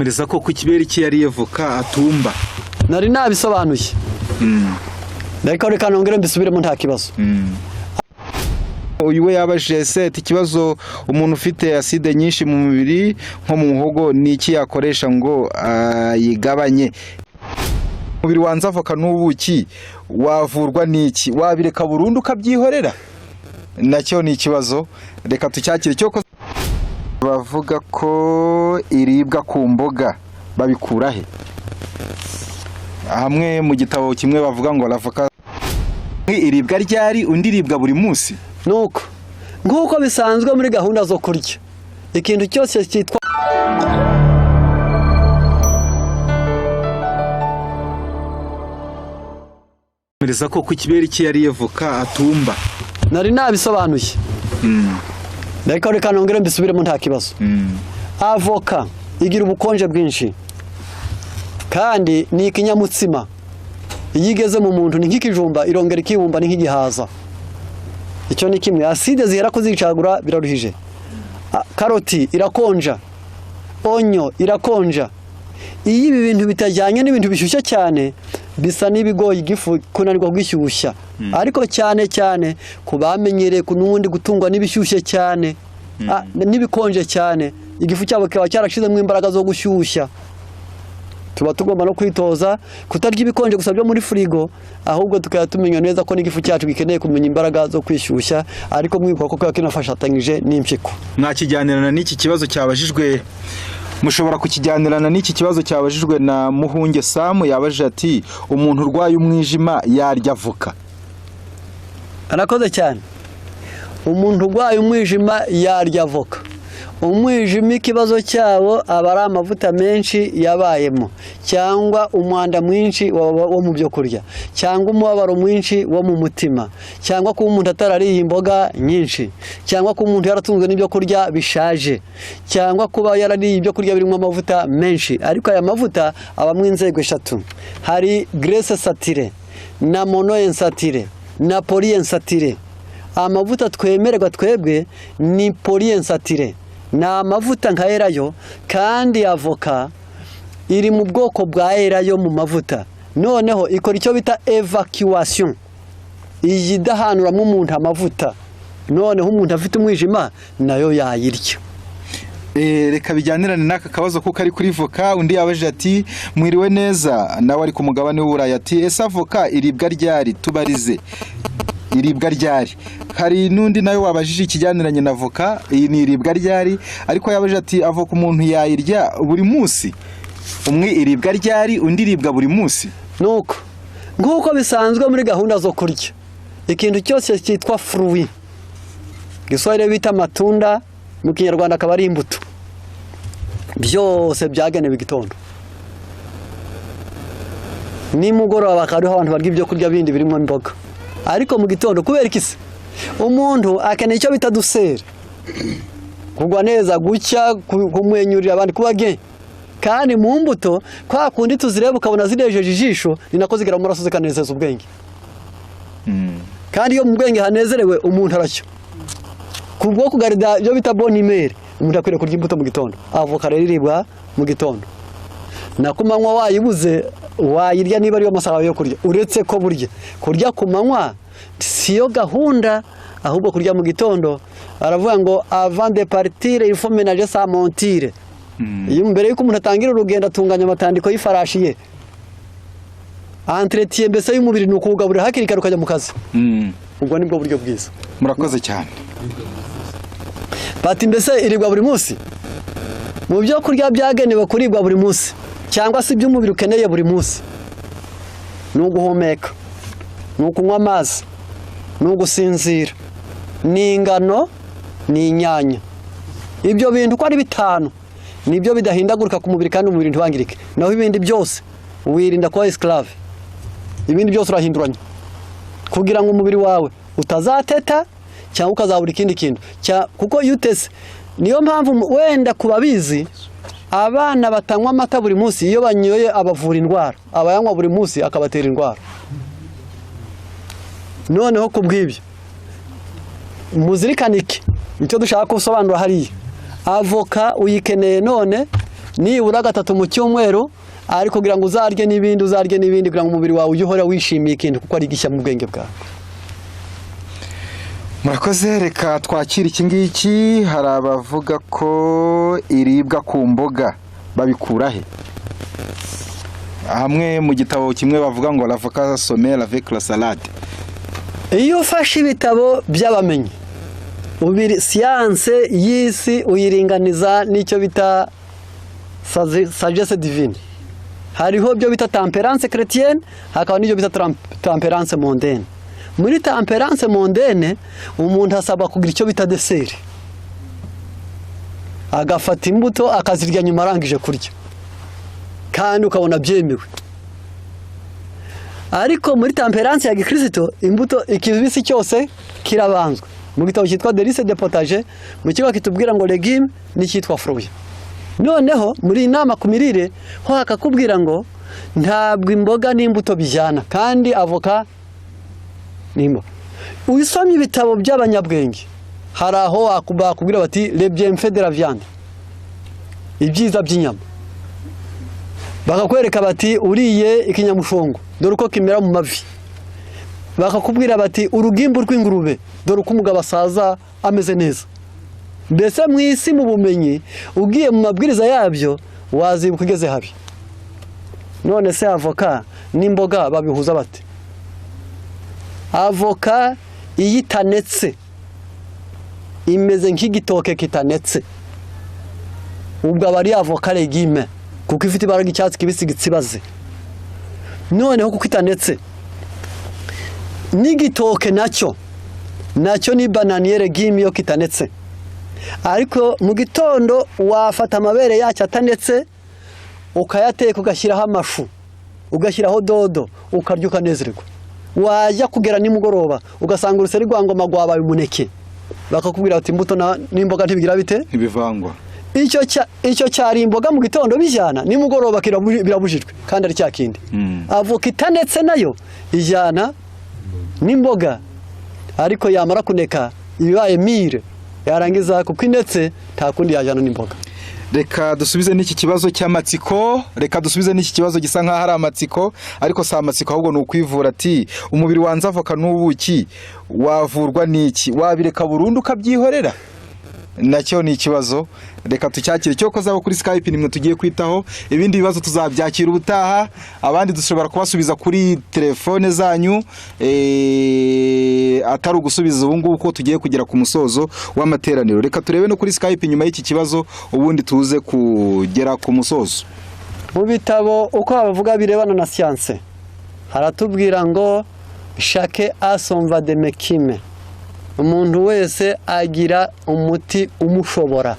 Mereza ko ku kibere iki yari evoka atumba. Nari nabisobanuye. Reka nongere mbisubiremo nta kibazo. Uyu we yabajije set ikibazo umuntu ufite acide nyinshi mu mubiri nko mu muhogo niki yakoresha ngo yigabanye. Mubiri wanza avoka n'ubuki wavurwa niki wabireka burundu kabyihorera nacyo ni ikibazo reka tucyakire cyo bavuga ko iribwa ku mboga babikura he hamwe mu gitabo kimwe bavuga ngo avoka iribwa ryari undi iribwa buri munsi nuko nguko bisanzwe muri gahunda zo kurya ikintu cyose cyitwa Mereza ko ku kibere iki yari evoka atumba. Nari nabisobanuye. Reka nongere mbisubiremo nta kibazo. Avoka igira ubukonje bwinshi. Kandi ni ikinyamutsima. Iyo igeze mu muntu ni nk'ikijumba irongera ikibumba ni nk'igihaza. Icyo ni kimwe. Acide zihera kuzicagura biraruhije. Karoti irakonja. Onyo irakonja. Iyo ibi bintu bitajyanye n'ibintu bishyushye cyane bisa n'ibigoye igifu kunanirwa kwishyushya ariko cyane kubamenyereye kunundi gutungwa n'ibishyushye cyane nibikonje cyane igifu cyabo kiba cyarashizemo imbaraga zo gushyushya tuba tugomba no kwitoza kutarya ibikonje gusa byo muri frigo ahubwo tukayatumenya neza ko n'igifu cyacu gikeneye kumenya imbaraga zo kwishyushya ariko mwibuka ko kinafashatanyije n'impyiko mwakijyanirana n'iki kibazo cyabajijwe mushobora kukijyanirana n'iki kibazo cyabajijwe na Muhunge Samu yabajije ati umuntu urwaye umwijima yarya avoka arakoze cyane umuntu urwaye umwijima yarya avoka umwijima ikibazo cyawo aba ari amavuta menshi yabayemo cyangwa umwanda mwinshi wo mu byo kurya cyangwa umubabaro mwinshi wo mu mutima cyangwa ko umuntu atarariye imboga nyinshi cyangwa ko umuntu yaratunzwe n'ibyo kurya bishaje cyangwa kuba yarariye ibyo kurya birimo amavuta menshi ariko aya mavuta aba mu inzego eshatu hari graisse saturée na monoinsaturée na polyinsaturée amavuta twemererwa twebwe ni polyinsaturée na amavuta nka erayo kandi avoka iri mu bwoko bwa erayo mu mavuta noneho ikora icyo bita evacuation iyidahanura mu muntu amavuta noneho umuntu afite umwijima nayo yayirya reka bijyanirane n'aka kabazo kuko ari kuri voka undi yabajije ati mwiriwe neza nawe ari ku mugabane w'Uburayi ati ese avoka iribwa ryari tubarize iribwa ryari hari nundi nayo wabajije ikijyaniranye na avoka iyi ni iribwa ryari ariko yabajije ati avoka umuntu yayirya buri munsi umwe iribwa ryari undi iribwa buri munsi nuko nguko bisanzwe muri gahunda zo kurya ikintu cyose cyitwa fruit giswahili bita matunda mu kinyarwanda akaba ari imbuto byose byagenewe igitondo ni mugoroba bakariho abantu barya ibyo kurya bindi birimo imboga ariko mu gitondo kubera ikisi umuntu akeneye icyo bita dusera kugwa neza gucya kumwenyurira abandi kubage kandi mu mbuto kwa kundi tuzireba ukabona zinejeje ijisho ni nako zigira mu maraso zikanezeza ubwenge kandi iyo mu bwenge hanezerewe umuntu aracyo kubwo kugarida ibyo bita bonimere umuntu akwiriye kurya imbuto mu gitondo avoka rero iribwa mu gitondo na kumanywa wayibuze wayirya niba ariyo masaha yo kurya uretse ko burya kurya ku manywa siyo gahunda ahubwo kurya mu gitondo aravuga ngo avant de partir il faut ménager sa monture iyo mbere yuko umuntu atangira urugendo atunganya amatandiko y'ifarashi ye entretien mbese y'umubiri nuko ugaburira hakiri kare ukajya mu kazi ubwo nibwo buryo bwiza murakoze cyane bati mbese iribwa buri munsi mu byo kurya byagenewe kuribwa buri munsi cyangwa se iby'umubiri ukeneye buri munsi ni uguhumeka ni ukunywa amazi ni ugusinzira ni ingano ni inyanya ibyo bintu uko ari bitanu nibyo bidahindagurika ku mubiri kandi umubiri ntiwangirike naho ibindi byose wirinda kuba esclave ibindi byose urahinduranya kugira ngo umubiri wawe utazateta cyangwa ukazabura ikindi kintu kuko iyo utese niyo mpamvu wenda kubabizi abana batanywa amata buri munsi iyo banyoye abavura indwara abayanywa buri munsi akabatera indwara noneho kubw'ibyo muzirikanike icyo dushaka gusobanura hariya avoka uyikeneye none nibura 3 mu cyumweru, ariko kugira ngo uzarye n'ibindi kugira ngo umubiri wawe ujye uhora wishimiye ikintu kuko ari gishya mu bwenge bwawe. Murakoze, reka twakira iki ngiki. Hari abavuga ko iribwa ku mboga babikura he? Hamwe mu gitabo kimwe bavuga ngo l'avocat sommeil avec la salade. Iyo ufashe ibitabo by'abamenyi, ubiri siyanse y'isi uyiringaniza n'icyo bita sagesse divine. Hariho byo bita temperance chrétienne, hakaba n'ibyo bita temperance mondaine. Muri temperance mondaine umuntu asaba kugira icyo bita dessert, agafata imbuto akazirya nyuma arangije kurya, kandi ukabona byemewe. Ariko muri temperance ya Gikristo imbuto ikibisi cyose kirabanzwe. Mu gitabo cyitwa Delice de Potager mu kigo kitubwira ngo legume n'icyitwa fruit. Noneho muri inama ku mirire ho hakakubwira ngo ntabwo imboga n'imbuto bijyana, kandi avoka nimbo. Uyisomye ibitabo by'abanyabwenge hari aho bakubwira bati le bienfait de la viande, ibyiza by'inyama. Bakakwereka bati uriye ikinyamushongo dore uko kimera mu mavi. Bakakubwira bati urugimbu rw'ingurube dore uko umugabo asaza ameze neza. Mbese mu isi mu bumenyi ugiye mu mabwiriza yabyo wazibuka ugeze habi. None se avoka n'imboga babihuza bate? Avoka iyitanetse imeze nk'igitoke kitanetse, ubwo aba ari avoka legume kuko ifite ibara ry'icyatsi kibisi gitsibaze. Noneho kuko itanetse n'igitoke nacyo ni bananiye legume yo kitanetse. Ariko mu gitondo wafata amabere yacyo atanetse ukayateka ugashyiraho amashu ugashyiraho dodo ukarya ukanezerwa. Wajya kugera nimugoroba ugasanga uruseri rwangoma rwabaye umuneke, bakakubwira ati imbuto n'imboga ntibigira bite, ntibivangwa. Icyo cyari imboga mu gitondo bijyana, nimugoroba birabujijwe kandi ari cya kindi. Avoka itanetse nayo ijyana n'imboga, ariko yamara kuneka ibibaye mire, yarangiza kuko inetse nta kundi yajyana n'imboga. Reka dusubize n'iki kibazo cy'amatsiko, reka dusubize n'iki kibazo gisa nkaho ari amatsiko, ariko si amatsiko ahubwo ni ukwivura. Ati umubiri wanze avoka n'ubuki wavurwa n'iki? Wabireka burundu ukabyihorera? Nacyo ni ikibazo, reka tucyakire. Cyo koza kuri Skype nimwe tugiye kwitaho, ibindi bibazo tuzabyakira ubutaha, abandi dushobora kubasubiza kuri telefone zanyu, atari ugusubiza ubu ngubu ko tugiye kugera ku musozo w'amateraniro. Reka turebe no kuri Skype nyuma y'iki kibazo ubundi tuze kugera ku musozo. Mu bitabo uko bavuga birebana na science haratubwira ngo chaque a son va de mekime, umuntu wese agira umuti umushobora.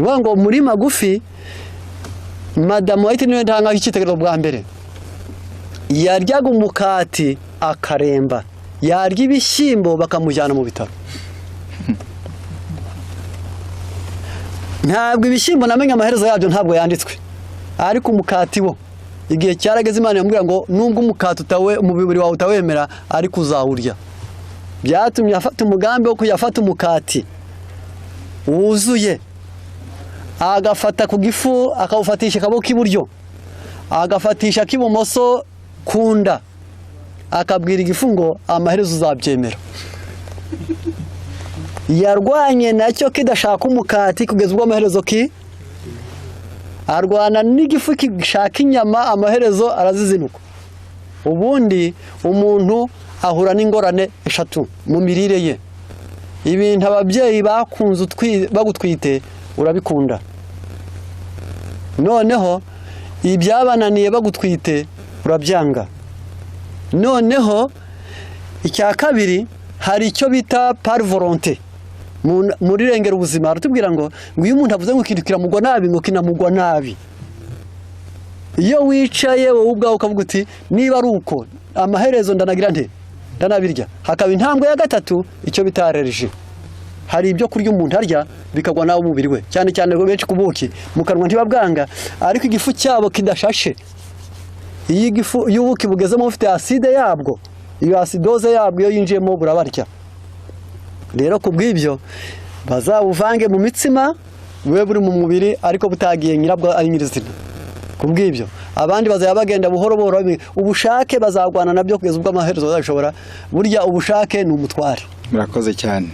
Ngo muri magufi Madamu White niwe ntanga icyitegererezo bwa mbere. Yaryaga umukati akaremba, yarya ibishyimbo bakamujyana mu bitaro. Ntabwo ibishyimbo namenye amaherezo yabyo ntabwo yanditswe, ariko umukati wo igihe cyarageze Imana yamubwira ngo nubwo umukati umubiri wawe utawemera ariko uzawurya. Byatumye afata umugambi wo kuyafata umukati wuzuye, agafata ku gifu akawufatisha akaboko k'iburyo, agafatisha k'ibumoso kunda, akabwira igifu ngo amaherezo uzabyemera. Yarwanye nacyo kidashaka umukati kugeza ubwo amaherezo arwana n'igifu kishaka inyama, amaherezo arazizinuka. Ubundi umuntu ahura n'ingorane eshatu mu mirire ye. Ibintu ababyeyi bakunze bagutwite urabikunda, noneho ibyabananiye bagutwite urabyanga. Noneho icya kabiri hari icyo bita par volonté muri rengera ubuzima. Aratubwira ngo iyo umuntu avuze ngo ikintu kiramugwa nabi ngo kinamugwa nabi. Iyo wicaye wowe ubwawe ukavuga uti niba ari uko amaherezo ndanagira nte ndanabirya. Hakaba intambwe ya gatatu icyo bita allergie. Hari ibyo kurya umuntu arya bikagwa nawe umubiri we, cyane cyane benshi kubuki mu kanwa ntibabwanga, ariko igifu cyabo kidashashe. Iyi igifu y'ubuki bugezemo ufite acide yabwo, iyo acidose yabwo iyo yinjiyemo burabarya. Rero kubw'ibyo bazawuvange mu mitsima bube buri mu mubiri ariko butagiye nyirabwo ari nyirizina. Kubw'ibyo abandi bazaya bagenda buhoro buhoro, ubushake bazagwana nabyo kugeza ubwo amaherezo bazashobora. Burya ubushake ni umutware. Murakoze cyane.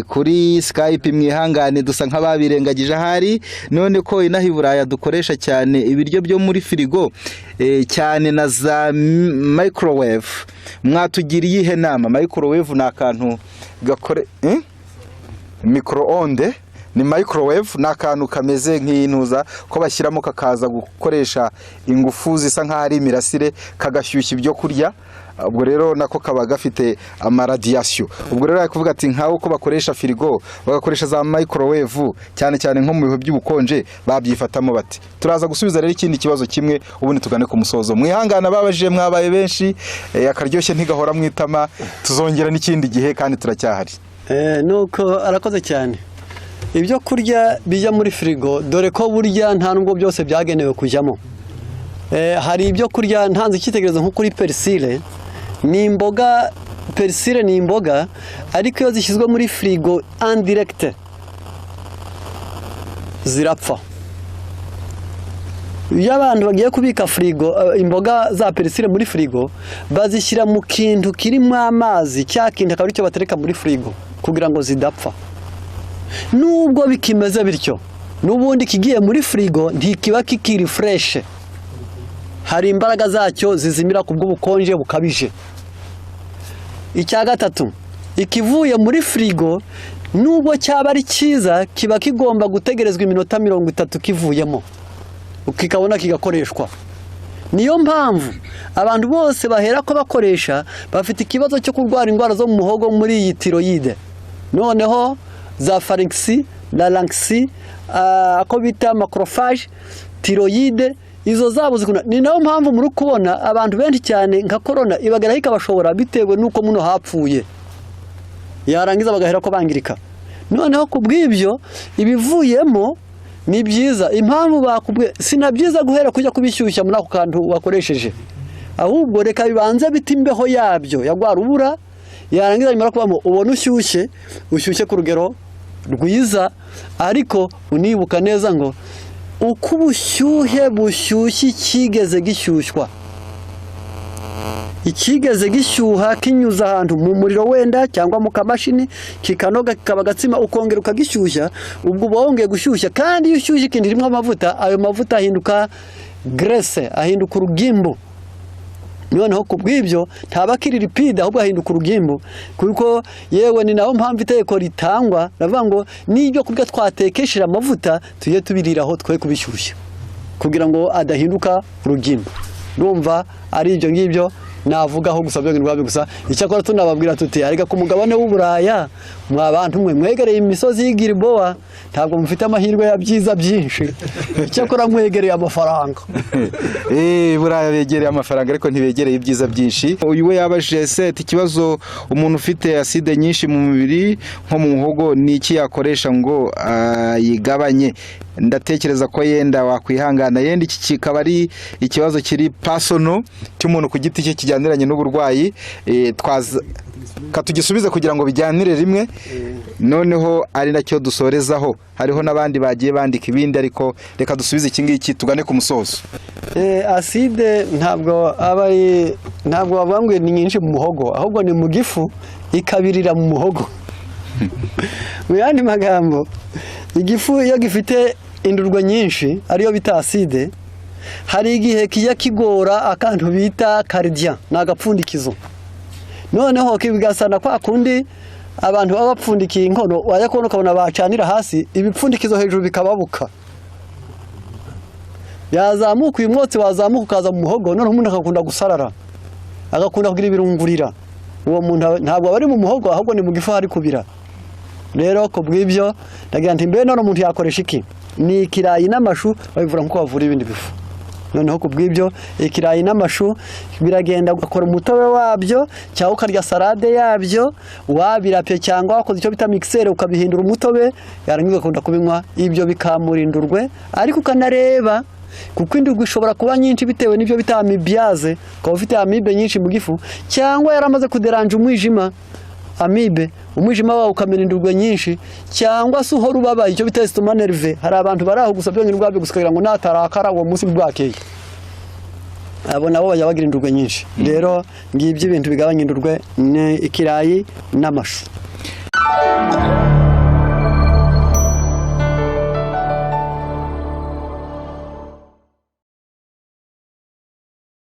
Kuri Skype mwihangane dusa nk'ababirengagije ahari, none ko inaha i Buraya dukoresha cyane ibiryo byo muri firigo cyane na za microwave. Mwatugiriye ihe nama? Microwave ni akantu gakore micro-onde, ni microwave ni akantu kameze nk'intuza ko bashyiramo kakaza gukoresha ingufu zisa nk'aho ari imirasire kagashyushya ibyo kurya. Ubwo rero nako kaba gafite amaradiation. Ubwo rero kuvuga ati nkaho ko bakoresha firigo bagakoresha za microwave cyane cyane nko mu bihe by'ubukonje babyifatamo bati. Turaza gusubiza rero ikindi kibazo kimwe ubundi tugane ku musozo. Mwihangana babajije mwabaye benshi, akaryoshye ntigahora mwitama, tuzongera n'ikindi gihe kandi turacyahari. Nuko arakoze cyane. Ibyo kurya bijya muri firigo dore ko burya nta nubwo byose byagenewe kujyamo. Hari ibyo kurya ntanze icyitegererezo nko kuri persile. Ni imboga, persile ni imboga ariko iyo zishyizwe muri firigo en direct zirapfa. Iyo abantu bagiye kubika firigo imboga za persile muri firigo bazishyira mu kintu kirimo amazi, cya kintu akaba aricyo batereka muri firigo kugira ngo zidapfa. Nubwo bikimeze bityo n'ubundi kigiye muri firigo ntikiba kikiri fresh, hari imbaraga zacyo zizimira ku bw'ubukonje bukabije. Icya gatatu, ikivuye muri firigo nubwo cyaba ari cyiza kiba kigomba gutegerezwa iminota 30 kivuyemo ukikabona kigakoreshwa. Niyo mpamvu abantu bose bahera ko bakoresha bafite ikibazo cyo kurwara indwara zo mu muhogo muri iyi tiroyide, noneho za pharynx, larynx, ako bita macrophage, tiroyide, izo zabo zikuna. Ni nayo mpamvu muri kubona abantu benshi cyane nka corona ibageraho ikabashobora bitewe nuko muno hapfuye, yarangiza bagahera ko bangirika. Noneho kubw'ibyo ibivuyemo ni byiza. Impamvu bakubwe sinabyiza guhera kujya kubishyushya muri ako kantu wakoresheje, ahubwo reka bibanze bitimbeho yabyo yagwara ubura, yarangiza nyuma kubamo ubone ushyushye ku rugero rwiza, ariko unibuka neza ngo uko ubushyuhe bushyushye ikigeze gishyushywa, ikigeze gishyuha kinyuza ahantu mu muriro wenda cyangwa mu kamashini kikanoga kikaba gatsima ukongera ukagishyushya, ubwo bongeye gushyushya. Kandi iyo ushyushye ikindi rimwe amavuta, ayo mavuta ahinduka graisse, ahinduka urugimbu. Noneho kubw'ibyo ntaba kiri lipide ahubwo ahinduka urugimbu, kuko yewe ni naho mpamvu itegeko ritangwa navuga ngo n'ibyo kurya twatekesheje amavuta tuye tubiriraho twe kubishyushya kugira ngo adahinduka urugimbu. Ndumva ari ibyo ngibyo navugaho gusa byo ngirwabi gusa. Icyakora tunababwira tuti ariko ku mugabane w'Uburaya mwa bantu mwe mwegereye imisozi y'Gilboa ntabwo mufite amahirwe ya byiza byinshi, icyakora mwegereye amafaranga. Buraya begereye amafaranga ariko ntibegereye ibyiza byinshi. Uyu we yabajije set ikibazo umuntu ufite acide nyinshi mu mubiri nko mu muhogo ni iki yakoresha ngo yigabanye. Ndatekereza ko yenda wakwihangana, yenda iki kikaba ari ikibazo kiri personal cy'umuntu ku giti cye kijyaniranye n'uburwayi, katugisubize kugira ngo bijyanire rimwe, noneho ari nacyo dusorezaho. Hariho n'abandi bagiye bandika ibindi ariko reka dusubize iki ngiki tugane ku musozo. Acide ntabwo bavuga ni nyinshi mu muhogo, ahubwo ni mu gifu ikabirira mu muhogo. Mu yandi magambo, igifu iyo gifite indurwa nyinshi ariyo bita acide, hari igihe kijya kigora akantu bita cardia, nagapfundikizo. Noneho kibigasana kwa kundi abantu baba bapfundikiye inkono, wajya kubona ukabona bacanira hasi ibipfundikizo hejuru bikababuka, yazamuka uyu mwotsi wazamuka ukaza mu muhogo, noneho umuntu akakunda gusarara, agakunda kugira ibirungurira. Uwo muntu ntabwo aba ari mu muhogo ahubwo ni mu gifu hari kubira. Rero ko bw'ibyo ndagira nti mbe none umuntu yakoresha iki? Ni ikirayi n'amashu babivura nkuko bavura ibindi bifu. Noneho ku bw'ibyo ikirayi n'amashu biragenda ugakora umutobe wabyo cyangwa ukarya salade yabyo, wabirapye cyangwa wakoze icyo bita mixer ukabihindura umutobe, yarangiza ukunda kubinywa. Ibyo bikamurindurwe, ariko ukanareba kuko indurwe ishobora kuba nyinshi bitewe n'ibyo bita amibiaze, ukaba ufite amibe nyinshi mu gifu, cyangwa yaramaze kuderanja umwijima amibe umwijima wawe ukamera indurwe nyinshi cyangwa se uhora ubabaye icyo bita estomac nerve hari abantu baraho gusa byonyine ubwabyo gusa ngo natarakara uwo munsi bwakeye abo nabo bajya bagira indurwe nyinshi rero ngibyo ibintu bigabanya indurwe ni ikirayi n'amashu.